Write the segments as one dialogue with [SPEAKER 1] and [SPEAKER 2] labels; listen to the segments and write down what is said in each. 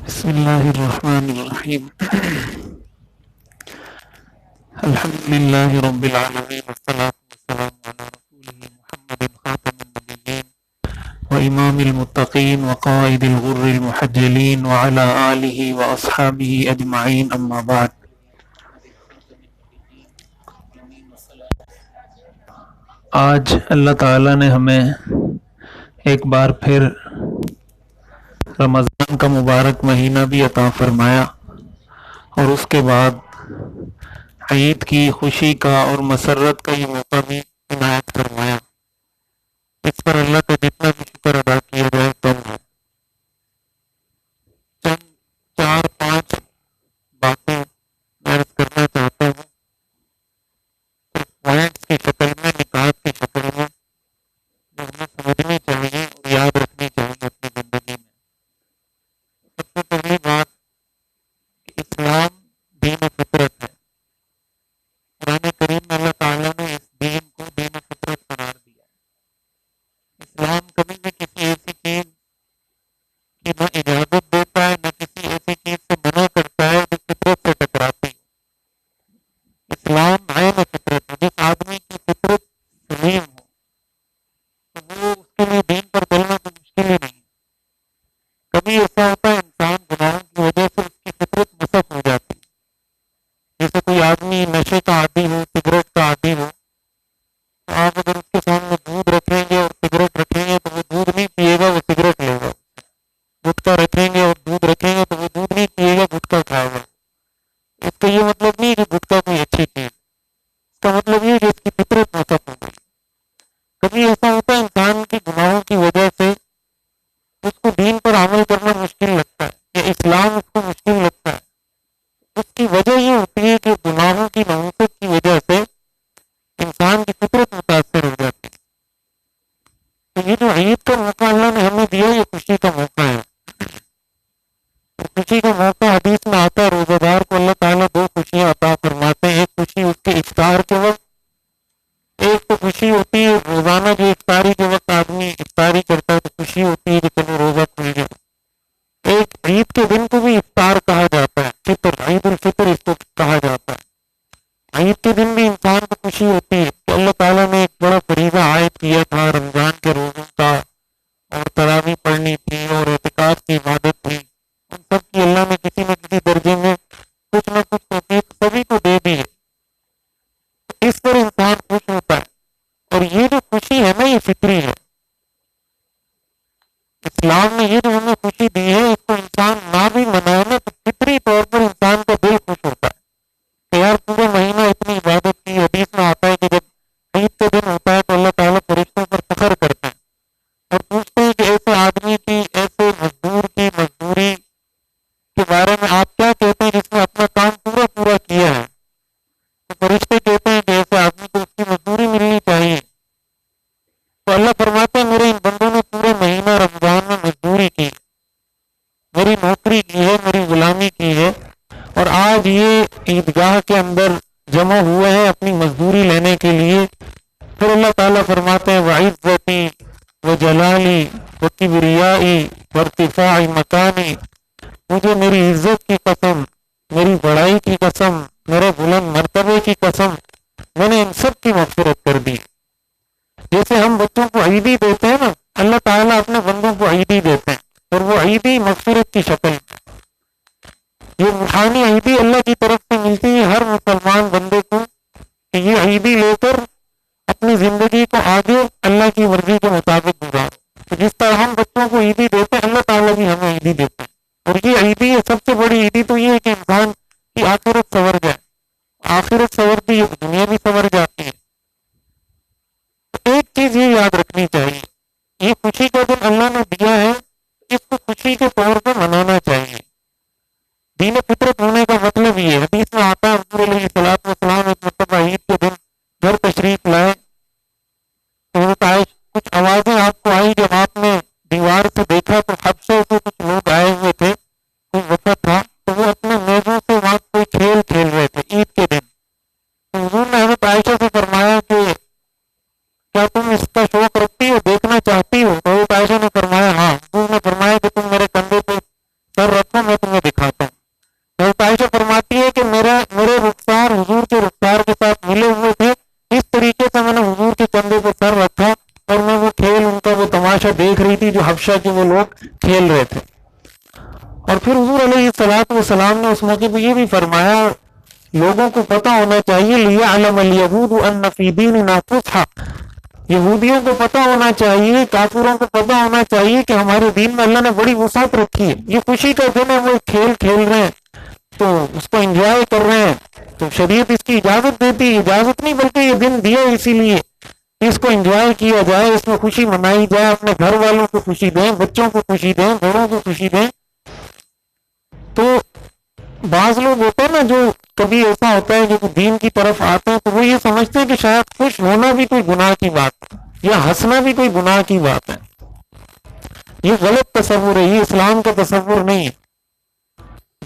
[SPEAKER 1] بسم الله الرحمن الرحيم. الحمد لله رب العالمين، والصلاة والسلام على رسوله محمد خاتم النبيين وإمام المتقين وقائد الغر المحجلين وعلى آله وأصحابه أجمعين، أما بعد. آج اللہ تعالیٰ نے ہمیں ایک بار پھر رمضان کا مبارک مہینہ بھی عطا فرمایا، اور اس کے بعد عید کی خوشی کا اور مسرت کا یہ موقع بھی عنایت فرمایا۔ اس پر اللہ کا جتنا بھی شکر ادا کیا جائے کم ہے۔ چند 4-5 باتیں میں عرض کرنا چاہتا ہوں، پوائنٹس کی شکل میں، نکات کی شکل میں، جو ہمیں سمجھنی چاہیے اور یاد رکھنی چاہیے اپنی زندگی میں۔ سب سے پہلی بات کہ اسلام دین فطرت ہے۔ قرآن کریم میں اللہ تعالیٰ نے اس دین کو دین فطرت قرار دیا ہے۔ اسلام کبھی بھی کسی ایسی چیز کی نہ اجازت دیتا ہے، نہ کسی ایسی چیز سے منع کرتا ہے جو فطرت سے ٹکراتی ہے۔ اسلام عین فطرت ہے۔ جس آدمی کی فطرت سلیم ہو تو وہ اس کے لیے دین پر چلنا تو مشکل ہی نہیں۔ کبھی ایسا ہوتا ہے انسان گناہوں کی وجہ سے اس کی فطرت مسخ ہو جاتی ہے۔ جیسے کوئی آدمی نشے کا عادی ہو، سگریٹ کا عادی ہو، تو آپ اگر اس کے سامنے دودھ رکھیں گے اور سگریٹ رکھیں گے تو وہ دودھ نہیں پیے گا، وہ سگریٹ لے گا۔ گٹکا رکھیں گے اور دودھ رکھیں گے تو وہ دودھ نہیں پیے گا، گٹکا کھائے گا۔ اس کا یہ مطلب نہیں کہ گٹکا کوئی اچھی چیز، اس کا مطلب یہ کہ اس کی فطرت مسخ ہو گئی۔ کبھی ایسا ہوتا ہے انسان کے گناہوں کی وجہ سے اس کو دین پر عمل کرنا مشکل لگتا ہے، یا اسلام اس کو مشکل لگتا ہے۔ اس کی وجہ یہ ہوتی ہے کہ گناہوں کی نحوست کی وجہ سے انسان کی فطرت متاثر ہو جاتی ہے۔ تو یہ جو عید کا موقع اللہ نے ہمیں دیا، یہ خوشی کا موقع ہے۔ خوشی کا موقع حدیث میں آتا ہے، روزہ دار کو اللہ تعالیٰ 2 خوشیاں عطا فرماتے ہیں۔ ایک خوشی اس کے افطار کے وقت، ایک تو خوشی ہوتی ہے روزانہ جو افطاری کے وقت آدمی افطاری کرتا ہے تو خوشی ہوتی ہے کہ چلو روزہ کھل گیا۔ ایک عید کے دن کو بھی افطار کہا جاتا ہے، فطر، عید الفطر اس کو کہا جاتا ہے۔ عید کے دن بھی انسان کو خوشی ہوتی ہے کہ اللہ تعالیٰ نے ایک بڑا فریضہ عائد کیا تھا رمضان کے روزوں کا، اور تراویح پڑھنی تھی اور اعتکاف کی عبادت تھی، ان سب کی اللہ نے کسی نہ کسی درجے میں کچھ نہ کچھ توفیق سبھی کو دے دی ہے۔ اس پر انسان خوش ہوتا ہے، اور یہ جو خوشی ہے نا یہ فطری ہے۔ اسلام نے یہ جو ہمیں خوشی دی ہے، اس کو انسان نہ بھی منائے نا تو فطری طور پر انسان کا دل خوش ہوتا ہے کہ یار پورا مہینہ اتنی عبادت کی۔ حدیث میں آتا ہے کہ جب عید کے دن ہوتا ہے تو اللہ تعالیٰ فرشتوں پر فخر کرتے ہیں اور پوچھتے ہیں کہ ایسے آدمی کی، ایسے مزدور کی مزدوری کے بارے میں آپ کیا کہتے ہیں جس نے اپنا کام پورا کیا ہے؟ تو فرشتے کہتے ہیں کہ ایسے آدمی کو اس کی مزدوری ملنی چاہیے۔ تو اللہ فرماتے ہیں میرے ان بندوں نے پورے مہینہ رمضان میں مزدوری کی، میری نوکری کی ہے، میری غلامی کی ہے، اور آج یہ عیدگاہ کے اندر جمع ہوئے ہیں اپنی مزدوری لینے کے لیے۔ پھر اللہ تعالیٰ فرماتے ہیں وعزتی وجلالی وکبریائی وارتفاع مکانی، مجھے میری عزت کی قسم، میری بڑائی کی قسم، میرے بلند مرتبے کی قسم، میں نے ان سب کی مغفرت کر دی۔ جیسے ہم بچوں کو عیدی دیتے ہیں نا، اللہ تعالیٰ اپنے بندوں کو عیدی دیتے ہیں، اور وہ عیدی مغفرت کی شکل میں۔ یہ روحانی عیدی اللہ کی طرف سے ملتی ہے ہر مسلمان بندے کو کہ یہ عیدی لے کر اپنی زندگی کو آگے اللہ کی مرضی کے مطابق گزارو۔ تو جس طرح ہم بچوں کو عیدی دیتے ہیں، اللہ تعالیٰ بھی ہمیں عیدی دیتے ہیں، اور یہ عیدی ہے سب سے بڑی عیدی تو یہ ہے کہ انسان کی آخرت سنور جائے۔ آخرت سنورتی ہے، دنیا بھی سنور جاتی ہے۔ ایک چیز یہ یاد رکھنی چاہیے، یہ خوشی کا دن اللہ نے دیا ہے، اس کو خوشی کے طور پر منانا چاہیے۔ دین فطرت ہونے کا مطلب یہ ہے، حدیث میں آتا ہے حضور علیہ الصلوۃ والسلام ایک مرتبہ عید کے دن گھر تشریف لائے تو کچھ آوازیں آپ کو آئی جب آپ نے دیوار سے دیکھا تو حبشے سے کچھ لوگ آئے ہوئے تھے، کوئی وفد تھا، تو وہ اپنے میزوں سے وہاں کوئی کھیل کھیل رہے تھے عید کے دن۔ تو حضور نے حضرت عائشہ سے فرمایا کہ کیا تم اس کا شوق رکھتی ہو، دیکھنا چاہتی ہو؟ تو حضرت عائشہ نے فرمایا ہاں۔ حضور نے فرمایا کہ تم میرے کندھے پہ سر رکھو میں تمہیں دکھاتا ہوں. حضرت عائشہ فرماتی ہے کہ میرے رخسار حضور کے رخسار کے ساتھ ملے ہوئے تھے. اس طریقے سے میں نے حضور کے کندھے پہ سر رکھا اور میں وہ کھیل ان کا وہ تماشا دیکھ رہی تھی جو حبشہ کے وہ لوگ کھیل رہے تھے. اور پھر حضور علیہ الصلوۃ والسلام نے اس موقع پہ یہ بھی فرمایا لوگوں کو پتہ ہونا چاہیے لِيَعْلَمَ الْيَهُودُ أَنَّ فِي دِينِنَا فُسْحَةً، یہودیوں کو پتہ ہونا چاہیے، کافروں کو پتہ ہونا چاہیے کہ ہمارے دین میں اللہ نے بڑی وسعت رکھی ہے. یہ خوشی کا دن ہے، وہ کھیل کھیل رہے ہیں تو اس کو انجوائے کر رہے ہیں، تو شریعت اس کی اجازت دیتی ہے. اجازت نہیں بلکہ یہ دن دیا اسی لیے اس کو انجوائے کیا جائے، اس میں خوشی منائی جائے، اپنے گھر والوں کو خوشی دیں، بچوں کو خوشی دیں، بڑوں کو خوشی دیں. تو بعض لوگ ہوتے ہیں نا جو کبھی ایسا ہوتا ہے جو دین کی طرف آتے ہیں تو وہ یہ سمجھتے ہیں کہ شاید خوش ہونا بھی کوئی گناہ کی بات ہے یا ہنسنا بھی کوئی گناہ کی بات ہے. یہ غلط تصور ہے، یہ اسلام کا تصور نہیں ہے.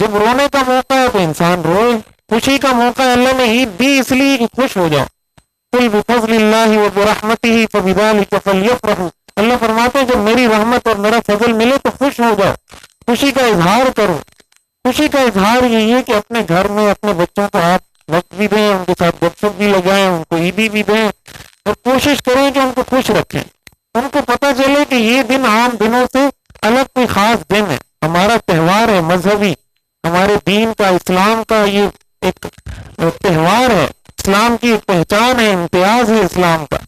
[SPEAKER 1] جب رونے کا موقع ہے تو انسان روئے، خوشی کا موقع ہے اللہ نے عید دی اس لیے کہ خوش ہو جاؤ. قل بفضل اللہ وبرحمتہ فبذلک فلیفرحوا، اللہ فرماتے ہیں جب میری رحمت اور میرا فضل ملے تو خوش ہو جاؤ، خوشی کا اظہار کرو. خوشی کا اظہار یہی ہے کہ اپنے گھر میں اپنے بچوں کو آپ وقت بھی دیں، ان کے ساتھ گپ شپ بھی لگائیں، ان کو عیدی بھی دیں اور کوشش کریں کہ ان کو خوش رکھیں. ان کو پتہ چلے کہ یہ دن عام دنوں سے الگ کوئی خاص دن ہے، ہمارا تہوار ہے مذہبی، ہمارے دین کا اسلام کا یہ ایک تہوار ہے، اسلام کی ایک پہچان ہے، امتیاز ہے اسلام کا.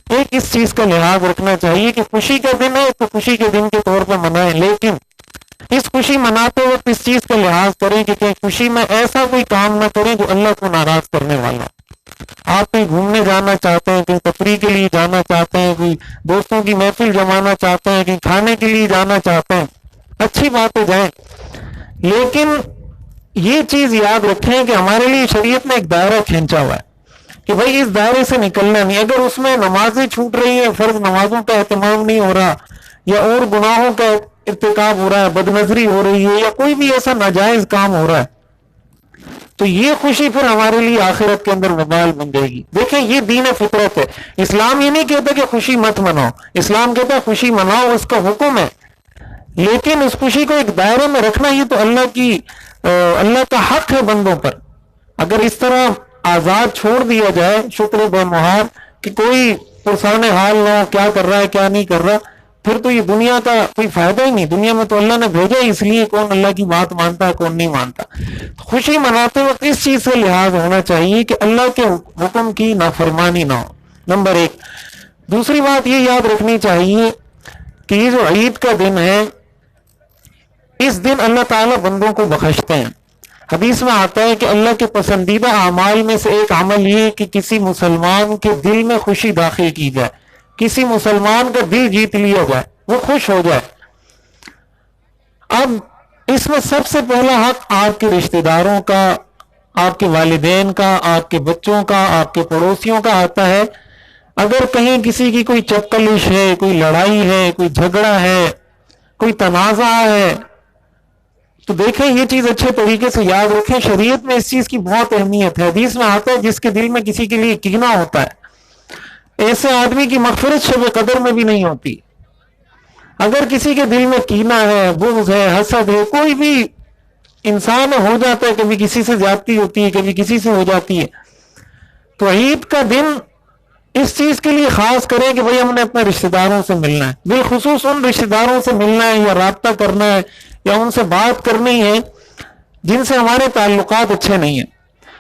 [SPEAKER 1] ایک اس چیز کا لحاظ رکھنا چاہیے کہ خوشی کا دن ہے تو خوشی کے دن کے طور پہ منائیں، لیکن اس خوشی مناتے وقت اس چیز کا لحاظ کریں کہ خوشی میں ایسا کوئی کام نہ کریں جو اللہ کو ناراض کرنے والا. آپ کہیں گھومنے جانا چاہتے ہیں، کہیں تفریح کے لیے جانا چاہتے ہیں، کوئی دوستوں کی محفل جمانا چاہتے ہیں، کہیں کھانے کے لیے جانا چاہتے ہیں، اچھی بات ہے جائیں، لیکن یہ چیز یاد رکھیں کہ ہمارے لیے شریعت میں ایک دائرہ کھینچا ہوا ہے کہ بھائی اس دائرے سے نکلنا نہیں. اگر اس میں نمازیں چھوٹ رہی ہیں، فرض نمازوں کا اہتمام نہیں ہو رہا یا اور گناہوں کا ارتکاب ہو رہا ہے، بد نظری ہو رہی ہے یا کوئی بھی ایسا ناجائز کام ہو رہا ہے تو یہ خوشی پھر ہمارے لیے آخرت کے اندر وبال بن جائے گی. دیکھیں یہ دین فطرت ہے. اسلام یہ نہیں کہتا کہ خوشی مت مناؤ، اسلام کہتا ہے خوشی مناؤ، اس کا حکم ہے، لیکن اس خوشی کو ایک دائرے میں رکھنا یہ تو اللہ کا حق ہے بندوں پر. اگر اس طرح آزاد چھوڑ دیا جائے شکر بے مہار کہ کوئی پرسان حال نہ ہو کیا کر رہا ہے کیا نہیں کر رہا، پھر تو یہ دنیا کا کوئی فائدہ ہی نہیں. دنیا میں تو اللہ نے بھیجا اس لیے کون اللہ کی بات مانتا ہے کون نہیں مانتا. خوشی مناتے وقت اس چیز سے لحاظ ہونا چاہیے کہ اللہ کے حکم کی نافرمانی نہ ہو، نمبر ایک. دوسری بات یہ یاد رکھنی چاہیے کہ یہ جو عید کا دن ہے اس دن اللہ تعالیٰ بندوں کو بخشتے ہیں. حدیث میں آتا ہے کہ اللہ کے پسندیدہ اعمال میں سے ایک عمل یہ کہ کسی مسلمان کے دل میں خوشی داخل کی جائے، کسی مسلمان کا دل جیت لیا جائے، وہ خوش ہو جائے. اب اس میں سب سے پہلا حق آپ کے رشتہ داروں کا، آپ کے والدین کا، آپ کے بچوں کا، آپ کے پڑوسیوں کا آتا ہے. اگر کہیں کسی کی کوئی چپکلش ہے، کوئی لڑائی ہے، کوئی جھگڑا ہے، کوئی تنازع ہے تو دیکھیں یہ چیز اچھے طریقے سے یاد رکھیں. شریعت میں اس چیز کی بہت اہمیت ہے. حدیث میں آتا ہے جس کے دل میں کسی کے لیے کینہ ہوتا ہے ایسے آدمی کی مغفرت شب قدر میں بھی نہیں ہوتی. اگر کسی کے دل میں کینہ ہے، بغض ہے، حسد ہے، کوئی بھی انسان ہو جاتا ہے، کبھی کسی سے زیادتی ہوتی ہے، کبھی کسی سے ہو جاتی ہے، تو عید کا دن اس چیز کے لیے خاص کریں کہ بھئی ہم نے اپنے رشتہ داروں سے ملنا ہے، بالخصوص ان رشتہ داروں سے ملنا ہے یا رابطہ کرنا ہے یا ان سے بات کرنی ہے جن سے ہمارے تعلقات اچھے نہیں ہیں.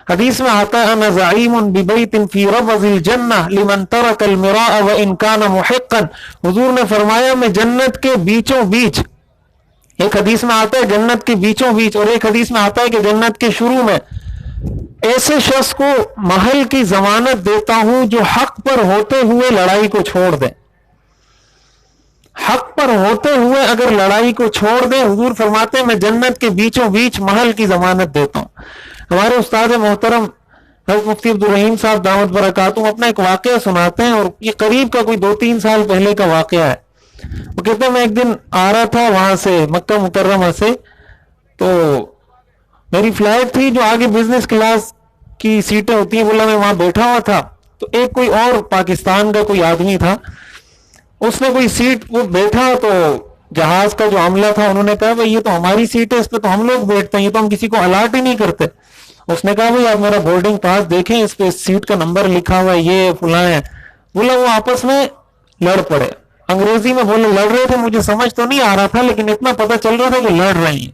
[SPEAKER 1] حدیث میں آتا ہے انا زعیم ببیت فی ربض الجنہ لمن ترک المراء وان کان محقا. حضور نے فرمایا میں جنت کے بیچوں بیچ، ایک حدیث میں آتا ہے جنت کے بیچوں بیچ اور ایک حدیث میں آتا ہے کہ جنت کے شروع میں ایسے شخص کو محل کی ضمانت دیتا ہوں جو حق پر ہوتے ہوئے لڑائی کو چھوڑ دے. حق پر ہوتے ہوئے اگر لڑائی کو چھوڑ دیں، حضور فرماتے ہیں میں جنت کے بیچوں بیچ محل کی ضمانت دیتا ہوں. ہمارے استاد محترم حضرت مفتی عبدالرحیم صاحب دامت برکاتہم اپنا ایک واقعہ سناتے ہیں اور یہ قریب کا کوئی 2-3 سال پہلے کا واقعہ ہے. وہ کہتے ہیں میں ایک دن آ رہا تھا وہاں سے مکہ مکرمہ سے، تو میری فلائٹ تھی جو آگے بزنس کلاس کی سیٹیں ہوتی ہیں، بولا میں وہاں بیٹھا ہوا تھا تو ایک کوئی اور پاکستان کا کوئی آدمی تھا، اس نے کوئی سیٹ وہ بیٹھا تو جہاز کا جو عملہ تھا انہوں نے کہا بھائی یہ تو ہماری سیٹ ہے، اس پہ تو ہم لوگ بیٹھتے ہیں، یہ تو ہم کسی کو الاٹ ہی نہیں کرتے. اس نے کہا بھائی آپ میرا بورڈنگ پاس دیکھیں، اس پہ سیٹ کا نمبر لکھا ہوا ہے، یہ فلاں ہے. بولا وہ آپس میں لڑ پڑے، انگریزی میں بولے لڑ رہے تھے، مجھے سمجھ تو نہیں آ رہا تھا لیکن اتنا پتہ چل رہا تھا کہ لڑ رہے ہیں.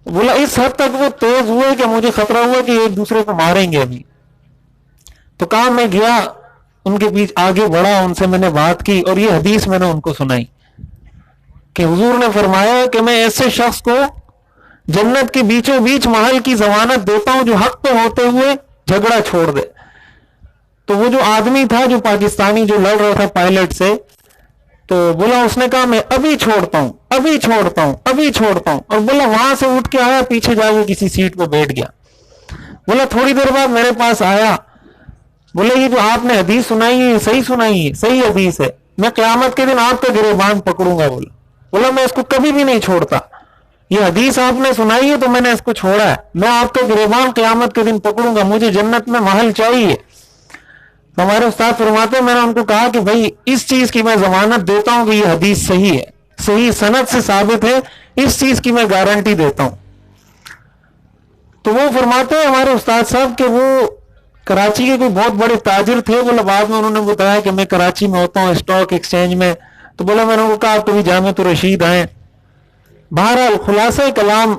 [SPEAKER 1] بولا اس حد تک وہ تیز ہوئے کہ مجھے خطرہ ہوا کہ ایک دوسرے کو ماریں گے ابھی. تو کہا میں گیا ان کے بیچ آگے بڑھا، ان سے میں نے بات کی اور یہ حدیث میں نے ان کو سنائی کہ حضور نے فرمایا کہ میں ایسے شخص کو جنت کے بیچوں بیچ محل کی ضمانت دیتا ہوں جو حق پہ ہوتے ہوئے جھگڑا چھوڑ دے. تو وہ جو آدمی تھا جو پاکستانی جو لڑ رہا تھا پائلٹ سے، تو بولا اس نے کہا میں ابھی چھوڑتا ہوں، ابھی چھوڑتا ہوں، ابھی چھوڑتا ہوں. اور بولا وہاں سے اٹھ کے آیا، پیچھے جا کے کسی سیٹ پہ بیٹھ گیا. بولا تھوڑی دیر بعد میرے پاس آیا، بولا یہ جو آپ نے حدیث سنائی ہے صحیح سنائی ہے، صحیح حدیث ہے، میں قیامت کے دن آپ کا گریبان پکڑوں گا. بولا میں اس کو کبھی بھی نہیں چھوڑتا، یہ حدیث آپ نے سنائی ہے تو میں نے اس کو چھوڑا ہے، میں آپ کا گریبان قیامت کے دن پکڑوں گا، مجھے جنت میں محل چاہیے. تو ہمارے استاد فرماتے ہیں میں نے ان کو کہا کہ بھائی اس چیز کی میں ضمانت دیتا ہوں کہ یہ حدیث صحیح ہے، صحیح سند سے ثابت ہے، اس چیز کی میں گارنٹی دیتا ہوں. تو وہ فرماتے ہیں ہمارے استاد صاحب کہ وہ کراچی کے کوئی بہت بڑے تاجر تھے. بولا بعد میں انہوں نے بتایا کہ میں کراچی میں ہوتا ہوں اسٹاک ایکسچینج میں. تو بولا میں نے ان کو کہا آپ کبھی جامعۃ الرشید آئیں. بہرحال خلاصہ کلام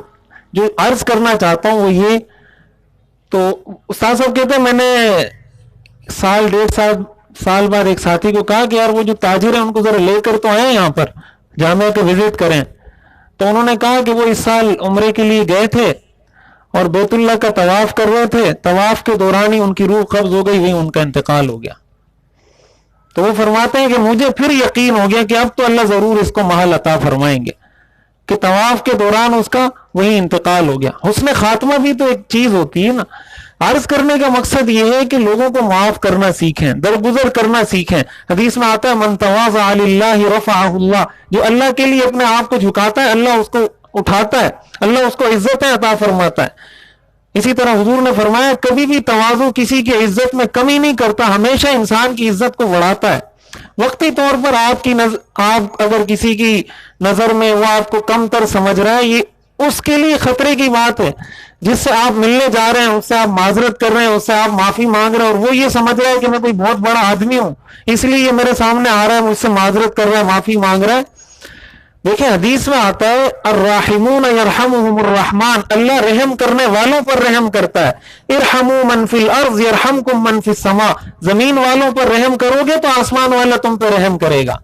[SPEAKER 1] جو عرض کرنا چاہتا ہوں وہ یہ، تو استاد صاحب کہتے ہیں میں نے سال ڈیڑھ سال بعد ایک ساتھی کو کہا کہ یار وہ جو تاجر ہیں ان کو ذرا لے کر تو آئیں یہاں پر جامعہ کے وزٹ کریں. تو انہوں نے کہا کہ وہ اس سال عمرے کے لیے گئے تھے اور بیت اللہ کا طواف کر رہے تھے، طواف کے دوران ہی ان کی روح قبض ہو گئی، وہیں ان کا انتقال ہو گیا. تو وہ فرماتے ہیں کہ مجھے پھر یقین ہو گیا کہ اب تو اللہ ضرور اس کو محل عطا فرمائیں گے، کہ طواف کے دوران اس کا وہی انتقال ہو گیا. حسن خاتمہ بھی تو ایک چیز ہوتی ہے نا. عرض کرنے کا مقصد یہ ہے کہ لوگوں کو معاف کرنا سیکھیں، درگزر کرنا سیکھیں. حدیث میں آتا ہے من تواضع للہ رفعہ اللہ، جو اللہ کے لیے اپنے آپ کو جھکاتا ہے اللہ اس کو اٹھاتا ہے، اللہ اس کو عزتیں عطا فرماتا ہے. اسی طرح حضور نے فرمایا کبھی بھی تواضع کسی کی عزت میں کمی نہیں کرتا، ہمیشہ انسان کی عزت کو بڑھاتا ہے. وقتی طور پر آپ اگر کسی کی نظر میں وہ آپ کو کم تر سمجھ رہا ہے، یہ اس کے لیے خطرے کی بات ہے. جس سے آپ ملنے جا رہے ہیں اس سے آپ معذرت کر رہے ہیں، اس سے آپ معافی مانگ رہے ہیں، اور وہ یہ سمجھ رہا ہے کہ میں کوئی بہت بڑا آدمی ہوں اس لیے یہ میرے سامنے آ رہا ہے، مجھ سے معذرت کر رہا ہے، معافی مانگ رہا ہے. دیکھیں حدیث میں آتا ہے الراحمون یرحمہم الرحمن، اللہ رحم کرنے والوں پر رحم کرتا ہے. ارحموا من فی الارض یرحمکم من فی السماء، زمین والوں پر رحم کرو گے تو آسمان والا تم پہ رحم کرے گا.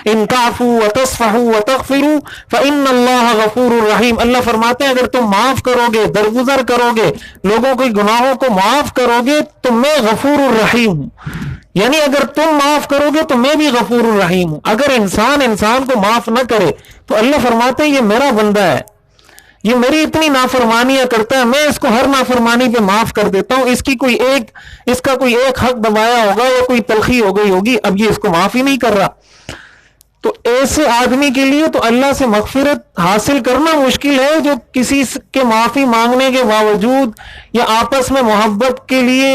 [SPEAKER 1] ان تعفوا وتصفحوا وتغفروا فان اللہ غفور الرحیم، اللہ فرماتے ہیں اگر تم معاف کرو گے، درگزر کرو گے، لوگوں کے گناہوں کو معاف کرو گے تو میں غفور الرحیم ہوں. یعنی اگر تم معاف کرو گے تو میں بھی غفور الرحیم ہوں. اگر انسان کو معاف نہ کرے تو اللہ فرماتے ہیں یہ میرا بندہ ہے، یہ میری اتنی نافرمانیاں کرتا ہے، میں اس کو ہر نافرمانی پہ معاف کر دیتا ہوں. اس کا کوئی ایک حق دبایا ہوگا یا کوئی تلخی ہو گئی ہوگی، اب یہ اس کو معاف ہی نہیں کر رہا. تو ایسے آدمی کے لیے تو اللہ سے مغفرت حاصل کرنا مشکل ہے جو کسی کے معافی مانگنے کے باوجود یا آپس میں محبت کے لیے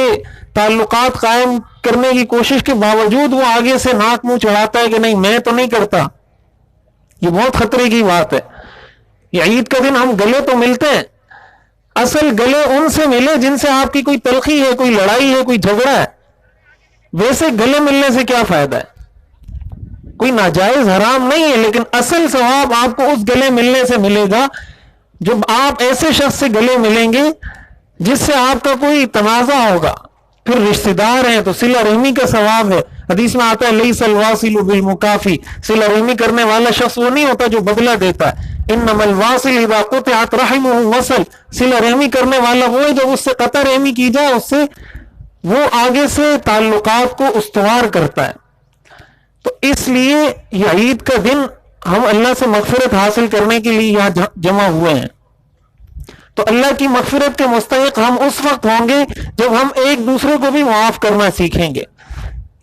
[SPEAKER 1] تعلقات قائم کرنے کی کوشش کے باوجود وہ آگے سے ناک منہ چڑھاتا ہے کہ نہیں میں تو نہیں کرتا. یہ بہت خطرے کی بات ہے. یہ عید کا دن ہم گلے تو ملتے ہیں، اصل گلے ان سے ملے جن سے آپ کی کوئی تلخی ہے، کوئی لڑائی ہے، کوئی جھگڑا ہے. ویسے گلے ملنے سے کیا فائدہ ہے؟ کوئی ناجائز حرام نہیں ہے، لیکن اصل ثواب آپ کو اس گلے ملنے سے ملے گا جب آپ ایسے شخص سے گلے ملیں گے جس سے آپ کا کوئی تنازع ہوگا. پھر رشتہ دار ہیں تو صلہ رحمی کا ثواب ہے. حدیث میں آتا ہے لیس الواصل بالمکافی، صلہ رحمی کرنے والا شخص وہ نہیں ہوتا جو بدلہ دیتا ہے. انما الواصل اذا قطعت رحمه وصل، صلہ رحمی کرنے والا وہ ہے جب اس سے قطع رحمی کی جائے اس سے وہ آگے سے تعلقات کو استوار کرتا ہے. تو اس لیے یہ عید کا دن ہم اللہ سے مغفرت حاصل کرنے کے لیے یہاں جمع ہوئے ہیں. تو اللہ کی مغفرت کے مستحق ہم اس وقت ہوں گے جب ہم ایک دوسرے کو بھی معاف کرنا سیکھیں گے.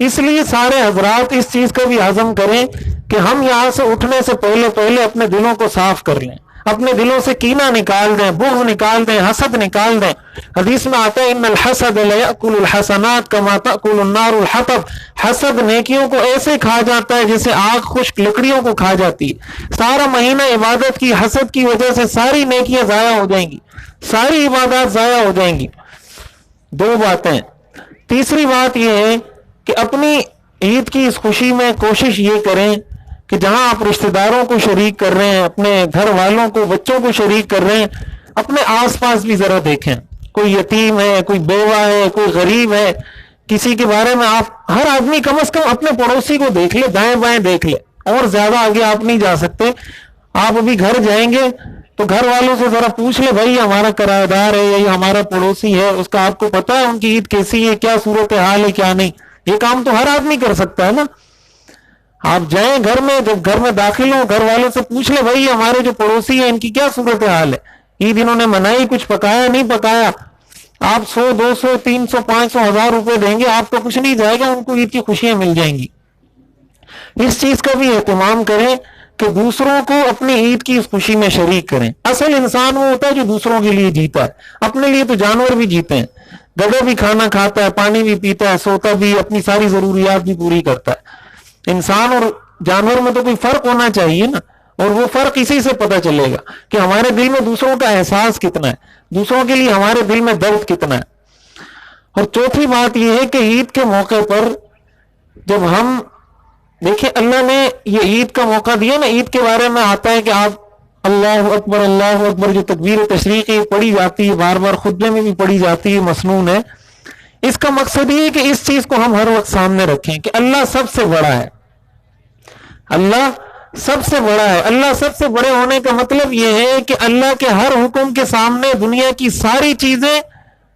[SPEAKER 1] اس لیے سارے حضرات اس چیز کا بھی عزم کریں کہ ہم یہاں سے اٹھنے سے پہلے اپنے دلوں کو صاف کر لیں، اپنے دلوں سے کینہ نکال دیں، بغض نکال دیں، حسد نکال دیں. حدیث میں آتا ہے ان الحسد لیأکل الحسنات کما تأکل النار الحطب. حسد نیکیوں کو ایسے کھا جاتا ہے جیسے آگ خشک لکڑیوں کو کھا جاتی ہے. سارا مہینہ عبادت کی حسد کی وجہ سے ساری نیکیاں ضائع ہو جائیں گی، ساری عبادات ضائع ہو جائیں گی. دو باتیں. تیسری بات یہ ہے کہ اپنی عید کی اس خوشی میں کوشش یہ کریں کہ جہاں آپ رشتہ داروں کو شریک کر رہے ہیں، اپنے گھر والوں کو، بچوں کو شریک کر رہے ہیں، اپنے آس پاس بھی ذرا دیکھیں. کوئی یتیم ہے، کوئی بیوہ ہے، کوئی غریب ہے، کسی کے بارے میں آپ ہر آدمی کم از کم اپنے پڑوسی کو دیکھ لے، دائیں بائیں دیکھ لے. اور زیادہ آگے آپ نہیں جا سکتے. آپ ابھی گھر جائیں گے تو گھر والوں سے ذرا پوچھ لے بھائی ہمارا کرایہ دار ہے یا ہمارا پڑوسی ہے، اس کا آپ کو پتا ہے ان کی عید کیسی ہے، کیا صورت حال ہے، کیا نہیں. یہ کام تو ہر آدمی کر سکتا ہے نا. آپ جائیں گھر میں، جب گھر میں داخل ہوں گھر والوں سے پوچھ لے بھائی ہمارے جو پڑوسی ہیں ان کی کیا صورت حال ہے، عید انہوں نے منائی، کچھ پکایا نہیں پکایا. آپ 100 200 300 500 1000 روپے دیں گے، آپ کو کچھ نہیں جائے گا، ان کو عید کی خوشیاں مل جائیں گی. اس چیز کا بھی اہتمام کریں کہ دوسروں کو اپنی عید کی اس خوشی میں شریک کریں. اصل انسان وہ ہوتا ہے جو دوسروں کے لیے جیتا ہے. اپنے لیے تو جانور بھی جیتے ہیں. گدھا بھی کھانا کھاتا ہے، پانی بھی پیتا ہے، سوتا بھی، اپنی ساری ضروریات بھی پوری کرتا ہے. انسان اور جانور میں تو کوئی فرق ہونا چاہیے نا. اور وہ فرق اسی سے پتہ چلے گا کہ ہمارے دل میں دوسروں کا احساس کتنا ہے، دوسروں کے لیے ہمارے دل میں درد کتنا ہے. اور چوتھی بات یہ ہے کہ عید کے موقع پر جب ہم دیکھیں اللہ نے یہ عید کا موقع دیا نا، عید کے بارے میں آتا ہے کہ آپ اللہ اکبر جو تکبیر تشریق ہے پڑھی جاتی ہے، بار بار خطبے میں بھی پڑھی جاتی ہے، مسنون ہے. اس کا مقصد یہ ہے کہ اس چیز کو ہم ہر وقت سامنے رکھیں کہ اللہ سب سے بڑا ہے. اللہ سب سے بڑا ہے. اللہ سب سے بڑے ہونے کا مطلب یہ ہے کہ اللہ کے ہر حکم کے سامنے دنیا کی ساری چیزیں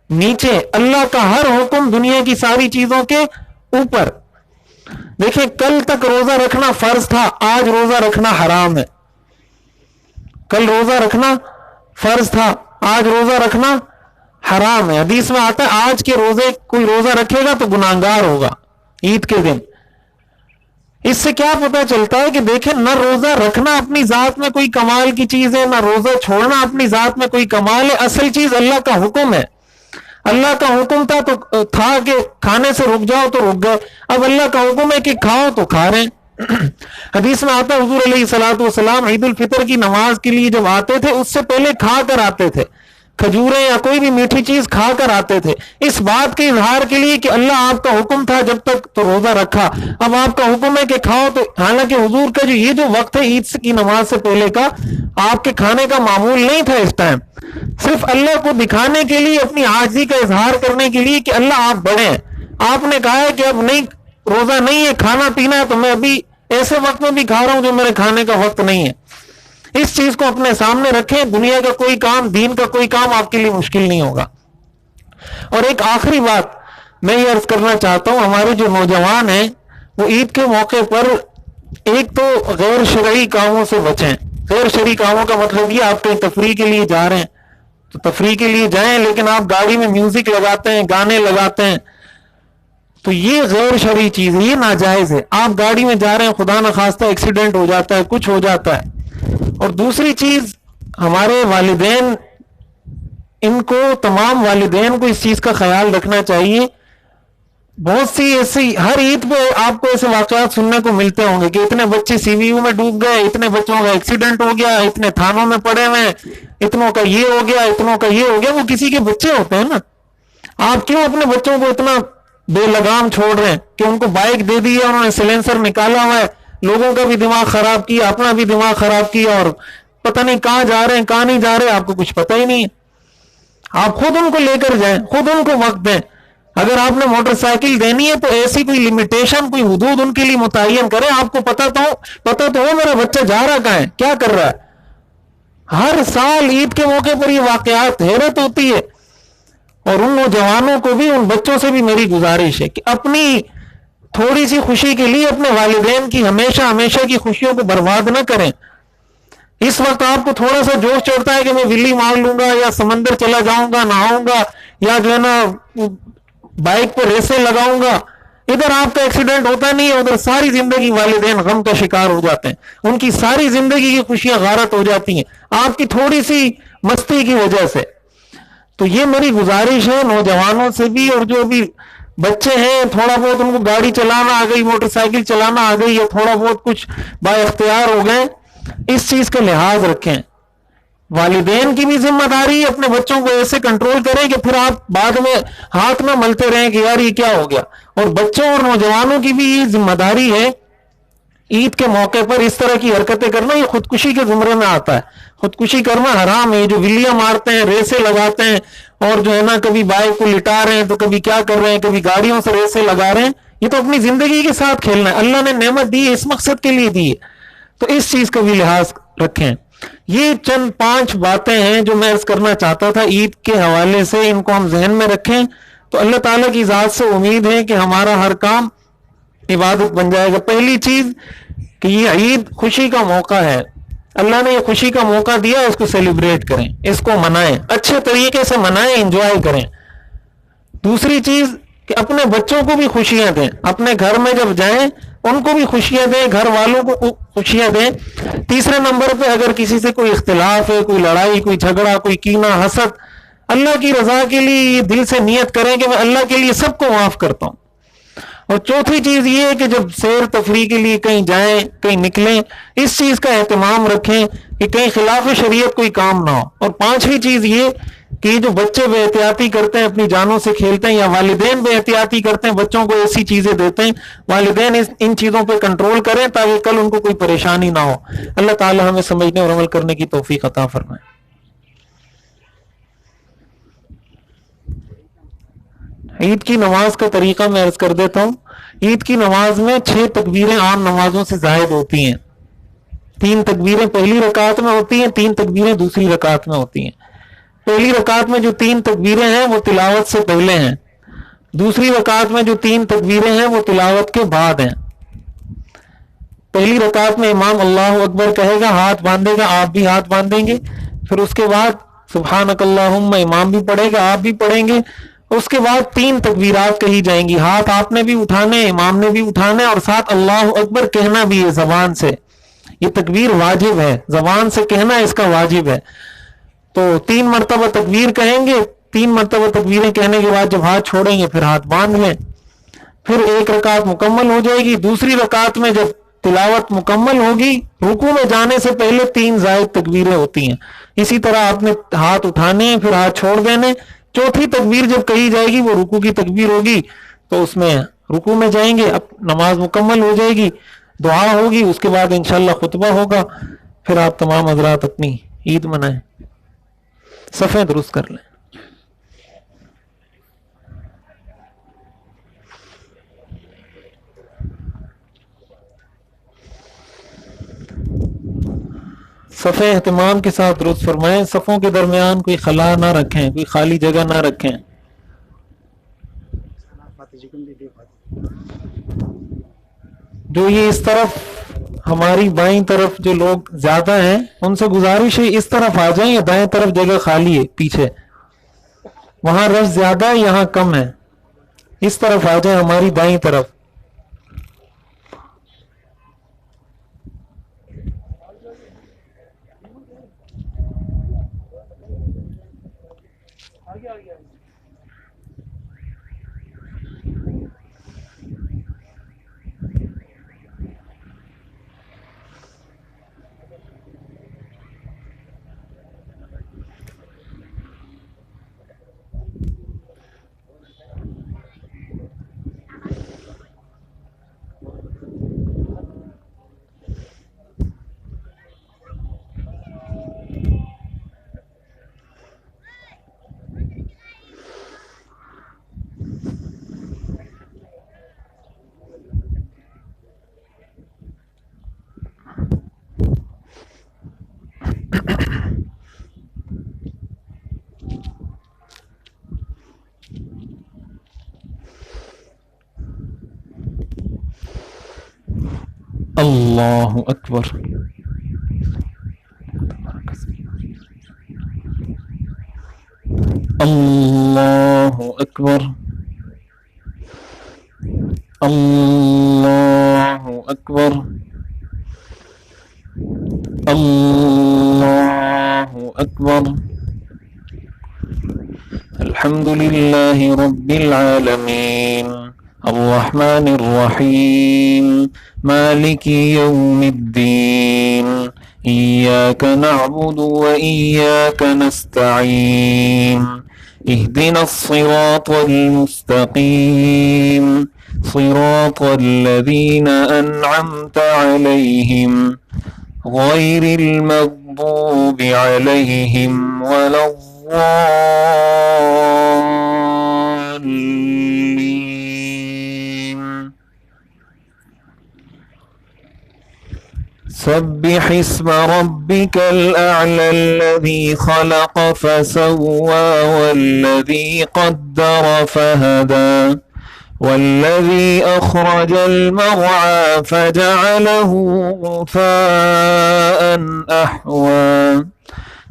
[SPEAKER 1] نیچے، اللہ کا ہر حکم دنیا کی ساری چیزوں کے اوپر. دیکھیں کل تک روزہ رکھنا فرض تھا، آج روزہ رکھنا حرام ہے. کل روزہ رکھنا فرض تھا، آج روزہ رکھنا حرام ہے. حدیث میں آتا ہے آج کے روزے کوئی روزہ رکھے گا تو گناہگار ہوگا عید کے دن. اس سے کیا پتہ چلتا ہے کہ دیکھیں نہ روزہ رکھنا اپنی ذات میں کوئی کمال کی چیز ہے، نہ روزہ چھوڑنا اپنی ذات میں کوئی کمال ہے. اصل چیز اللہ کا حکم ہے. اللہ کا حکم تھا کہ کھانے سے رک جاؤ تو رک گئے. اب اللہ کا حکم ہے کہ کھاؤ تو کھا رہے ہیں. حدیث میں آتا ہے حضور علیہ الصلوۃ والسلام عید الفطر کی نماز کے لیے جب آتے تھے اس سے پہلے کھا کر آتے تھے، کھجوریں یا کوئی بھی میٹھی چیز کھا کر آتے تھے، اس بات کے اظہار کے لیے کہ اللہ آپ کا حکم تھا جب تک تو روزہ رکھا، اب آپ کا حکم ہے کہ کھاؤ تو. حالانکہ حضور کا یہ جو وقت ہے عید کی نماز سے پہلے کا، آپ کے کھانے کا معمول نہیں تھا اس ٹائم. صرف اللہ کو دکھانے کے لیے، اپنی عاجزی کا اظہار کرنے کے لیے کہ اللہ آپ بڑے ہیں. آپ نے کہا ہے کہ اب نہیں، روزہ نہیں ہے، کھانا پینا ہے، تو میں ابھی ایسے وقت میں بھی کھا رہا ہوں جو میرے کھانے کا وقت نہیں ہے. اس چیز کو اپنے سامنے رکھیں. دنیا کا کوئی کام، دین کا کوئی کام آپ کے لیے مشکل نہیں ہوگا. اور ایک آخری بات میں یہ عرض کرنا چاہتا ہوں، ہمارے جو نوجوان ہیں وہ عید کے موقع پر ایک تو غیر شرعی کاموں سے بچیں. غیر شرعی کاموں کا مطلب یہ آپ کہیں تفریح کے لیے جا رہے ہیں تو تفریح کے لیے جائیں، لیکن آپ گاڑی میں میوزک لگاتے ہیں، گانے لگاتے ہیں، تو یہ غیر شرعی چیز ہے، یہ ناجائز ہے. آپ گاڑی میں جا رہے ہیں، خدا نخواستہ ایکسیڈنٹ ہو جاتا ہے، کچھ ہو جاتا ہے. اور دوسری چیز ہمارے والدین، ان کو، تمام والدین کو اس چیز کا خیال رکھنا چاہیے. بہت سی ایسی ہر عید پہ آپ کو ایسے واقعات سننے کو ملتے ہوں گے کہ اتنے بچے سی وی یو میں ڈوب گئے، اتنے بچوں کا ایکسیڈنٹ ہو گیا، اتنے تھانوں میں پڑے ہوئے ہیں، اتنوں کا یہ ہو گیا، اتنوں کا یہ ہو گیا. وہ کسی کے بچے ہوتے ہیں نا. آپ کیوں اپنے بچوں کو اتنا بے لگام چھوڑ رہے ہیں کہ ان کو بائک دے دی ہے، انہوں نے سیلنسر نکالا ہوا ہے، لوگوں کا بھی دماغ خراب کیا، اپنا بھی دماغ خراب کیا، اور پتہ نہیں کہاں جا رہے ہیں کہاں نہیں جا رہے، آپ کو کچھ پتہ ہی نہیں ہے. آپ خود ان کو لے کر جائیں، خود ان کو وقت دیں. اگر آپ نے موٹر سائیکل دینی ہے تو ایسی کوئی لمیٹیشن، کوئی حدود ان کے لیے متعین کریں. آپ کو پتہ تو ہو میرا بچہ جا رہا کہاں ہے، کیا کر رہا ہے. ہر سال عید کے موقع پر یہ واقعات، حیرت ہوتی ہے. اور ان نوجوانوں کو بھی، ان بچوں سے بھی میری گزارش ہے کہ اپنی تھوڑی سی خوشی کے لیے اپنے والدین کی ہمیشہ کی خوشیوں کو برباد نہ کریں. اس وقت آپ کو تھوڑا سا جوش چڑھتا ہے کہ میں ولی مار لوں گا، یا سمندر چلا جاؤں گا، نہاؤں گا، یا جو ہے نا بائک پہ ریسیں لگاؤں گا. ادھر آپ کا ایکسیڈنٹ ہوتا نہیں ہے، ادھر ساری زندگی والدین غم کا شکار ہو جاتے ہیں، ان کی ساری زندگی کی خوشیاں غارت ہو جاتی ہیں آپ کی تھوڑی سی مستی کی وجہ سے۔ تو یہ میری گزارش ہے نوجوانوں سے بھی، اور جو بھی بچے ہیں تھوڑا بہت ان کو گاڑی چلانا آ گئی، موٹر سائیکل چلانا آ گئی، یا تھوڑا بہت کچھ با اختیار ہو گئے، اس چیز کا لحاظ رکھیں۔ والدین کی بھی ذمہ داری ہے اپنے بچوں کو ایسے کنٹرول کریں کہ پھر آپ بعد میں ہاتھ میں ملتے رہیں کہ یار یہ کیا ہو گیا۔ اور بچوں اور نوجوانوں کی بھی یہ ذمہ داری ہے عید کے موقع پر اس طرح کی حرکتیں کرنا، یہ خودکشی کے زمرے میں آتا ہے، خودکشی کرنا حرام ہے۔ جو ولیاں مارتے ہیں، ریسیں لگاتے ہیں، اور جو ہے نا کبھی بائک کو لٹا رہے ہیں تو کبھی کیا کر رہے ہیں، کبھی گاڑیوں سے ریسیں لگا رہے ہیں، یہ تو اپنی زندگی کے ساتھ کھیلنا ہے۔ اللہ نے نعمت دی ہے اس مقصد کے لیے دی ہے، تو اس چیز کا بھی لحاظ رکھیں۔ یہ چند 5 باتیں ہیں جو میں عرض کرنا چاہتا تھا عید کے حوالے سے، ان کو ہم ذہن میں رکھیں تو اللہ تعالیٰ کی ذات سے امید ہے کہ ہمارا ہر کام عبادت بن جائے گا۔ پہلی چیز کہ یہ عید خوشی کا موقع ہے، اللہ نے یہ خوشی کا موقع دیا، اس کو سیلیبریٹ کریں، اس کو منائیں، اچھے طریقے سے منائیں، انجوائے کریں۔ دوسری چیز کہ اپنے بچوں کو بھی خوشیاں دیں، اپنے گھر میں جب جائیں ان کو بھی خوشیاں دیں، گھر والوں کو خوشیاں دیں۔ تیسرے نمبر پہ اگر کسی سے کوئی اختلاف ہے، کوئی لڑائی، کوئی جھگڑا، کوئی کینہ، حسد، اللہ کی رضا کے لیے یہ دل سے نیت کریں کہ میں اللہ کے لیے سب کو معاف کرتا ہوں۔ اور چوتھی چیز یہ ہے کہ جب سیر تفریح کے لیے کہیں جائیں، کہیں نکلیں، اس چیز کا اہتمام رکھیں کہ کہیں خلاف شریعت کوئی کام نہ ہو۔ اور پانچویں چیز یہ کہ جو بچے بے احتیاطی کرتے ہیں، اپنی جانوں سے کھیلتے ہیں، یا والدین بے احتیاطی کرتے ہیں، بچوں کو ایسی چیزیں دیتے ہیں، والدین ان چیزوں پہ کنٹرول کریں تاکہ کل ان کو کوئی پریشانی نہ ہو۔ اللہ تعالی ہمیں سمجھنے اور عمل کرنے کی توفیق عطا فرمائے۔ عید کی نماز کا طریقہ میں عرض کر دیتا ہوں۔ عید کی نماز میں 6 تکبیریں عام نمازوں سے زائد ہوتی ہیں۔ 3 تکبیریں پہلی رکعت میں ہوتی ہیں، 3 تکبیریں دوسری رکعت میں ہوتی ہیں۔ پہلی رکعت میں جو 3 تکبیریں ہیں وہ تلاوت سے پہلے ہیں، دوسری رکعت میں جو 3 تکبیریں ہیں وہ تلاوت کے بعد ہیں۔ پہلی رکعت میں امام اللہ اکبر کہے گا، ہاتھ باندھے گا، آپ بھی ہاتھ باندھیں گے، پھر اس کے بعد سبحانک اللہم امام بھی پڑھے گا، آپ بھی پڑھیں گے، اس کے بعد 3 تکبیرات کہی جائیں گی، ہاتھ آپ نے بھی اٹھانے، امام نے بھی اٹھانے، اور ساتھ اللہ اکبر کہنا بھی ہے زبان سے۔ یہ تکبیر واجب ہے، زبان سے کہنا اس کا واجب ہے۔ تو 3 مرتبہ تکبیر کہیں گے، 3 مرتبہ تکبیریں کہنے کے بعد جب ہاتھ چھوڑیں گے پھر ہاتھ باندھ لیں، پھر ایک رکعت مکمل ہو جائے گی۔ دوسری رکعت میں جب تلاوت مکمل ہوگی، رکوع میں جانے سے پہلے 3 زائد تکبیریں ہوتی ہیں، اسی طرح آپ نے ہاتھ اٹھانے ہیں، پھر ہاتھ چھوڑ دینے۔ چوتھی تکبیر جب کہی جائے گی وہ رکوع کی تکبیر ہوگی، تو اس میں رکوع میں جائیں گے، اب نماز مکمل ہو جائے گی، دعا ہوگی، اس کے بعد انشاءاللہ خطبہ ہوگا، پھر آپ تمام حضرات اپنی عید منائیں۔ صفیں درست کر لیں۔ صفیں اہتمام کے ساتھ درست فرمائیں، صفوں کے درمیان کوئی خلا نہ رکھیں، کوئی خالی جگہ نہ رکھیں۔ جو یہ اس طرف ہماری بائیں طرف جو لوگ زیادہ ہیں ان سے گزارش ہے اس طرف آ جائیں، یا دائیں طرف جگہ خالی ہے پیچھے، وہاں رش زیادہ ہے یہاں کم ہے، اس طرف آ جائیں ہماری دائیں طرف۔ اللہ اکبر۔ اللہ اکبر۔ الله أكبر. الله أكبر. الحمد لله رب العالمين الرحمن الرحيم مالك يوم الدين إياك نعبد وإياك نستعين اهدنا الصراط المستقيم صراط الذين أنعمت عليهم غير المغضوب عليهم ولا الضالين. سبح اسم ربك الأعلى الذي خلق فسوى والذي قدر فهدى والذي أخرج المرعى فجعله غثاء أحوى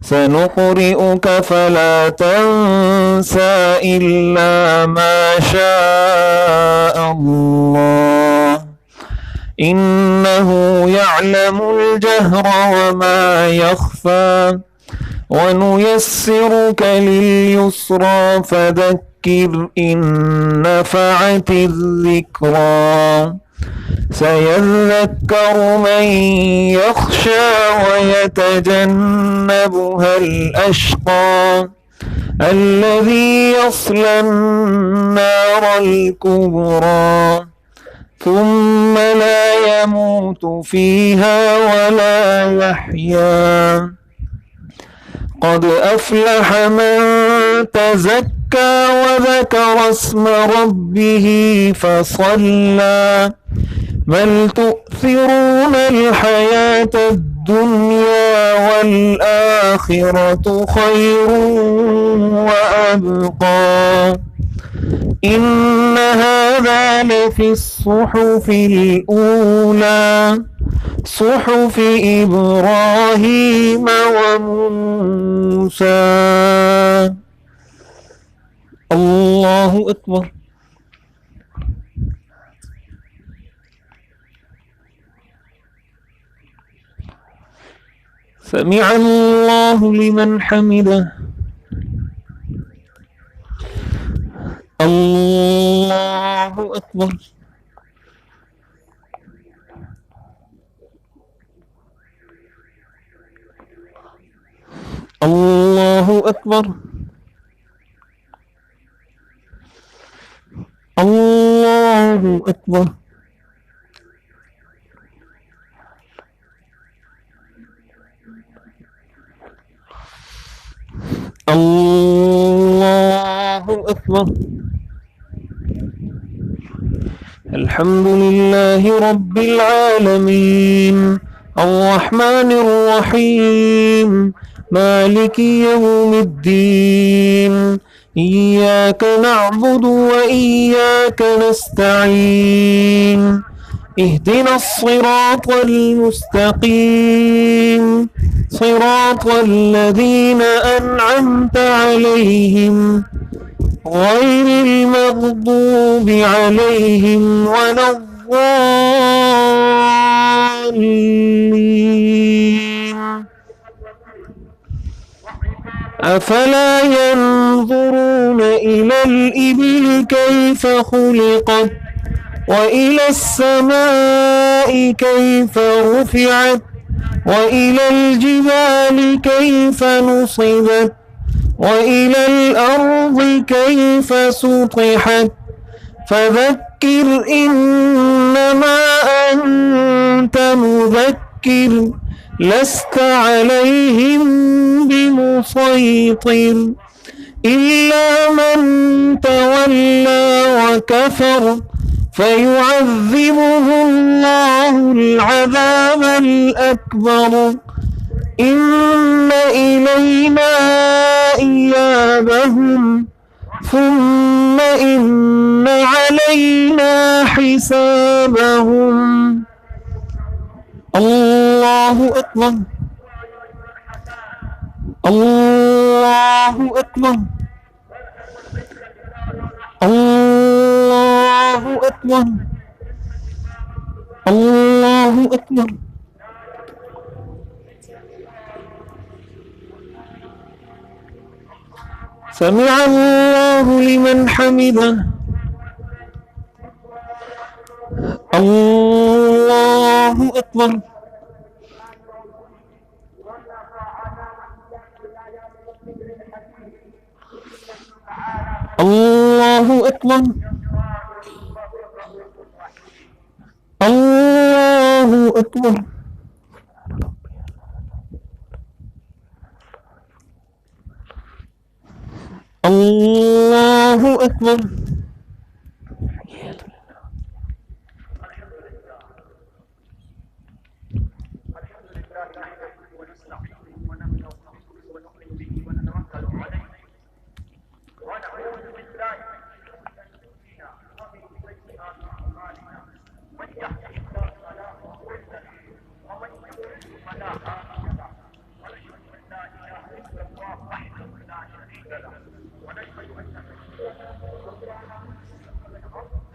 [SPEAKER 1] سنقرئك فلا تنسى إلا ما شاء الله إنه يعلم الجهر وما يخفى ونيسرك لليسرى فذكر إن نفعت الذكرى سيذكر من يخشى ويتجنبها الأشقى الذي يصلى النار الكبرى ثم لا يموت فيها ولا يحيا قد أفلح من تزكى وذكر اسم ربه فصلى بل تؤثرون الحياة الدنيا والآخرة خير وأبقى إن هذا لفي الصحف الأولى صحف إبراهيم وموسى. الله أكبر. سمع الله لمن حمده. الله أكبر. الله أكبر. الله أكبر. الله أكبر. الحمد لله رب العالمين الرحمن الرحيم مالك يوم الدين إياك نعبد وإياك نستعين اهدنا الصراط المستقيم صراط الذين أنعمت عليهم غير المغضوب عليهم ولا الضالين. أفلا ينظرون إلى الإبل كيف خلقت وإلى السماء كيف رفعت وإلى الجبال كيف نصبت وإلى الأرض كيف سطحت فذكر إنما أنت مذكر لست عليهم بمسيطر إلا من تولى وكفر فيعذبه الله العذاب الأكبر إن إلينا إيابهم ثم إن علينا حسابهم. الله أكبر. الله أكبر. الله أكبر.
[SPEAKER 2] أكبر سمع الله لمن حمده الله أكبر الله أكبر الله أكبر الله أكبر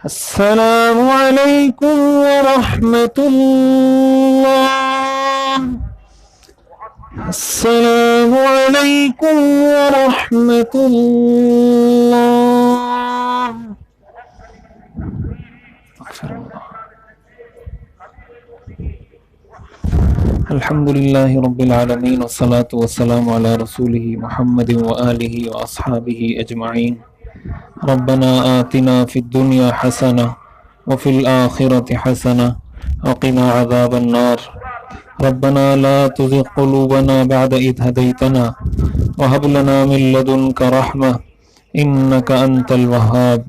[SPEAKER 2] السلام عليكم ورحمة الله السلام عليكم ورحمة الله أغفر الله الحمد لله رب العالمين والصلاة والسلام على رسوله محمد وآله وأصحابه أجمعين ربنا آتنا في الدنيا حسنة وفي الآخرة حسنة وقنا عذاب النار ربنا لا تزغ قلوبنا بعد إذ هديتنا وهب لنا من لدنك رحمة إنك أنت الوهاب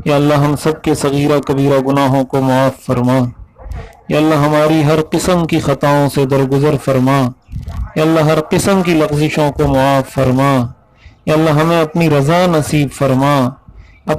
[SPEAKER 2] یا اللہ ہم سب کے صغیرہ کبیرہ گناہوں کو معاف فرما، یا اللہ ہماری ہر قسم کی خطاؤں سے درگزر فرما، یا اللہ ہر قسم کی لغزشوں کو معاف فرما، یا اللہ ہمیں اپنی رضا نصیب فرما،